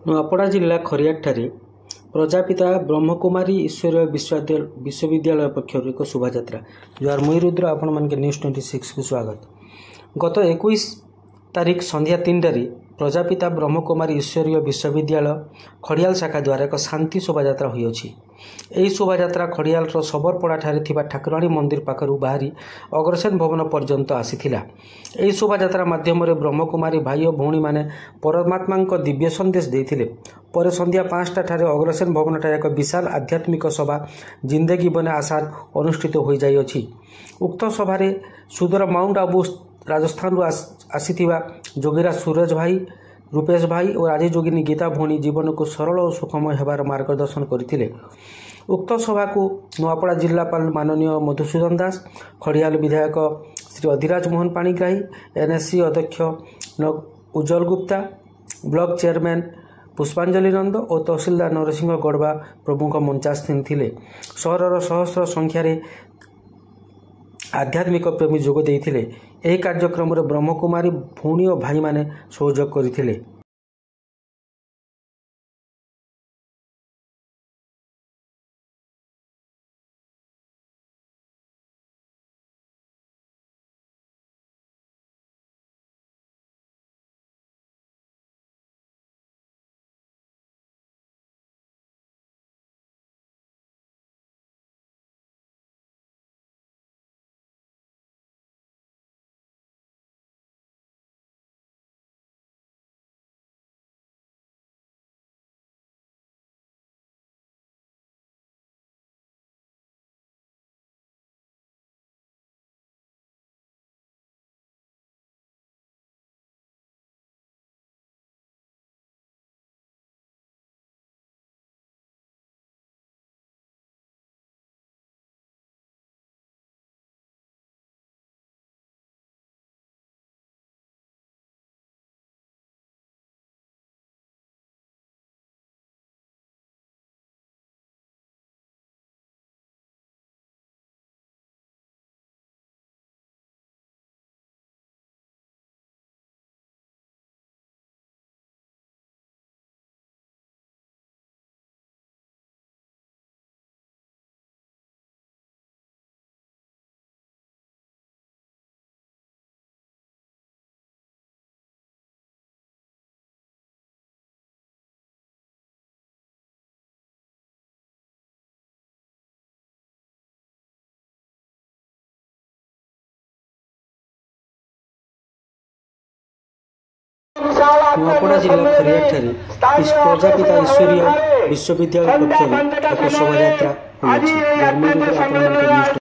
ନୂଆପଡ଼ା ଜିଲ୍ଲା ଖରିଆରଠାରେ ପ୍ରଜାପିତା ବ୍ରହ୍ମକୁମାରୀ ଈଶ୍ୱରୀୟ ବିଶ୍ୱବିଦ୍ୟାଳୟ ପକ୍ଷରୁ ଏକ ଶୋଭାଯାତ୍ରା। ଜୁହାର ମୁଇଁ ରୁଦ୍ର, ଆପଣମାନଙ୍କୁ ନ୍ୟୁଜ୍ 26କୁ ସ୍ୱାଗତ। ଗତ 21 ତାରିଖ ସନ୍ଧ୍ୟା 3ଟାରେ ପ୍ରଜାପିତା ବ୍ରହ୍ମକୁମାରୀ ଈଶ୍ୱରୀୟ ବିଶ୍ୱବିଦ୍ୟାଳୟ ଖଡ଼ିଆଲ ଶାଖା ଦ୍ୱାରା ଏକ ଶାନ୍ତି ଶୋଭାଯାତ୍ରା ହୋଇଅଛି। ଏହି ଶୋଭାଯାତ୍ରା ଖଡ଼ିଆଲର ସବରପଡ଼ାଠାରେ ଥିବା ଠାକୁରାଣୀ ମନ୍ଦିର ପାଖରୁ ବାହାରି ଅଗ୍ରସେନ ଭବନ ପର୍ଯ୍ୟନ୍ତ ଆସିଥିଲା। ଏହି ଶୋଭାଯାତ୍ରା ମାଧ୍ୟମରେ ବ୍ରହ୍ମକୁମାରୀ ଭାଇ ଓ ଭଉଣୀମାନେ ପରମାତ୍ମାଙ୍କ ଦିବ୍ୟ ସନ୍ଦେଶ ଦେଇଥିଲେ। ପରେ ସନ୍ଧ୍ୟା 5ଟାଠାରେ ଅଗ୍ରସେନ ଭବନଠାରେ ଏକ ବିଶାଳ ଆଧ୍ୟାତ୍ମିକ ସଭା ଜିନ୍ଦଗୀ ବନେ ଆସାନ ଅନୁଷ୍ଠିତ ହୋଇଯାଇଅଛି। ଉକ୍ତ ସଭାରେ ସୁଦୂର ମାଉଣ୍ଟ ଆବୁ ରାଜସ୍ଥାନରୁ ଆସିଥିବା ଯୋଗୀରାଜ ସୁରଜ ଭାଇ, ରୂପେଶ ଭାଇ ଓ ରାଜଯୋଗିନୀ ଗୀତା ଭଉଣୀ ଜୀବନକୁ ସରଳ ଓ ସୁଖମୟ ହେବାର ମାର୍ଗଦର୍ଶନ କରିଥିଲେ। ଉକ୍ତ ସଭାକୁ ନୂଆପଡ଼ା ଜିଲ୍ଲାପାଳ ମାନନୀୟ ମଧୁସୂଦନ ଦାସ, ଖଡ଼ିଆଲ ବିଧାୟକ ଶ୍ରୀ ଅଧିରାଜ ମୋହନ ପାଣିଗ୍ରାହୀ, ଏନ୍ଏସ୍ସି ଅଧ୍ୟକ୍ଷ ଉଜ୍ଜଳ ଗୁପ୍ତା, ବ୍ଲକ ଚେୟାରମ୍ୟାନ୍ ପୁଷ୍ପାଞ୍ଜଳି ନନ୍ଦ ଓ ତହସିଲଦାର ନରସିଂହ ଗଡ଼ବା ପ୍ରମୁଖ ମଞ୍ଚାସୀନ ଥିଲେ। ସହରର ସହସ୍ର ସଂଖ୍ୟାରେ ଆଧ୍ୟାତ୍ମିକ ପ୍ରେମୀ ଯୋଗ ଦେଇଥିଲେ। ଏହି କାର୍ଯ୍ୟକ୍ରମରେ ବ୍ରହ୍ମକୁମାରୀ ଭଉଣୀ ଓ ଭାଇମାନେ ସହଯୋଗ କରିଥିଲେ। ନୂଆପଡ଼ା ଜିଲ୍ଲା ଖରିଆରଠାରେ ପ୍ରଜାପିତା ଈଶ୍ୱରୀୟ ବିଶ୍ୱବିଦ୍ୟାଳୟ ପକ୍ଷରୁ ଏକ ଶୋଭାଯାତ୍ରା ହୋଇଅଛି।